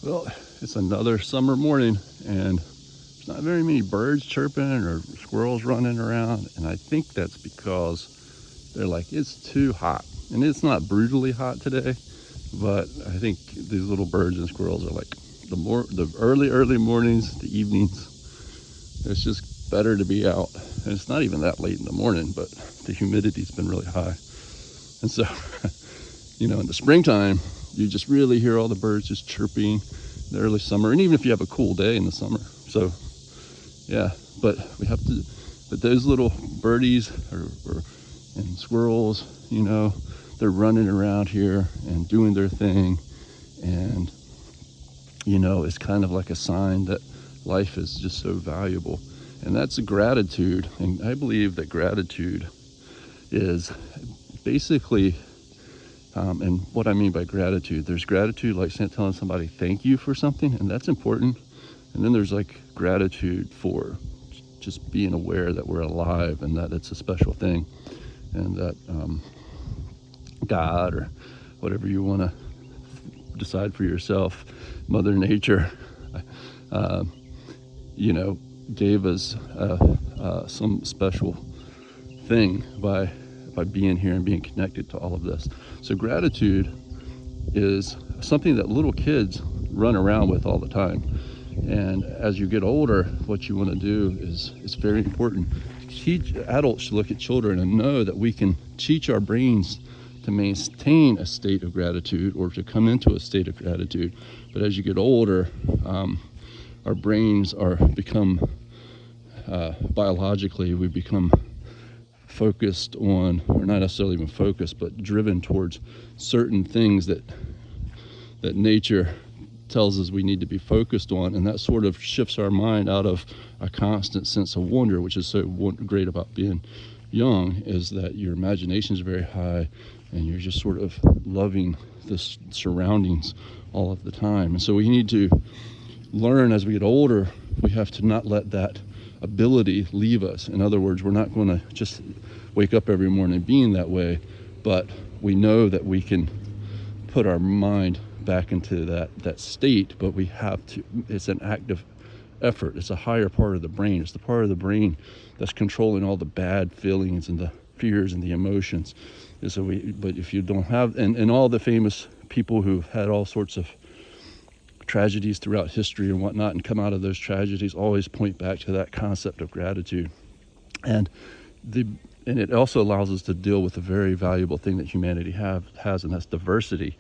Well, it's another summer morning, and there's not very many birds chirping or squirrels running around, and I think that's because they're like, it's too hot. And it's not brutally hot today, but I think these little birds and squirrels are like, the early mornings, the evenings, it's just better to be out. And it's not even that late in the morning, but the humidity's been really high. And so, in the springtime, you just really hear all the birds just chirping in the early summer, and even if you have a cool day in the summer. So, yeah, but those little birdies and squirrels, they're running around here and doing their thing, and, it's kind of like a sign that life is just so valuable. And that's a gratitude, and I believe that gratitude is basically, and what I mean by gratitude, there's gratitude like telling somebody thank you for something, and that's important. And then there's like gratitude for just being aware that we're alive and that it's a special thing, and that God, or whatever you want to decide for yourself, Mother Nature, gave us some special thing by being here and being connected to all of this. So gratitude is something that little kids run around with all the time. And as you get older, what you want to do is very important. Adults should look at children and know that we can teach our brains to maintain a state of gratitude or to come into a state of gratitude. But as you get older, our brains become biologically, we become focused on, or not necessarily even focused, but driven towards certain things that nature tells us we need to be focused on, and that sort of shifts our mind out of a constant sense of wonder, which is so great about being young, is that your imagination is very high and you're just sort of loving the surroundings all of the time. And so we need to learn as we get older, we have to not let that ability leave us. In other words, we're not going to just wake up every morning being that way, but we know that we can put our mind back into that state, but we have to, it's an active effort. It's a higher part of the brain. It's the part of the brain that's controlling all the bad feelings and the fears and the emotions. And so but if you don't have, and all the famous people who've had all sorts of tragedies throughout history and whatnot and come out of those tragedies always point back to that concept of gratitude. And it also allows us to deal with a very valuable thing that humanity has, and that's diversity.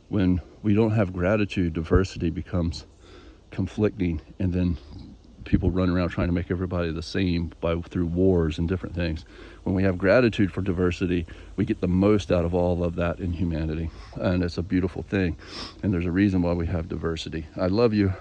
When we don't have gratitude, diversity becomes conflicting, and then people run around trying to make everybody the same through wars and different things. When we have gratitude for diversity, we get the most out of all of that in humanity, and it's a beautiful thing. And there's a reason why we have diversity. I love you.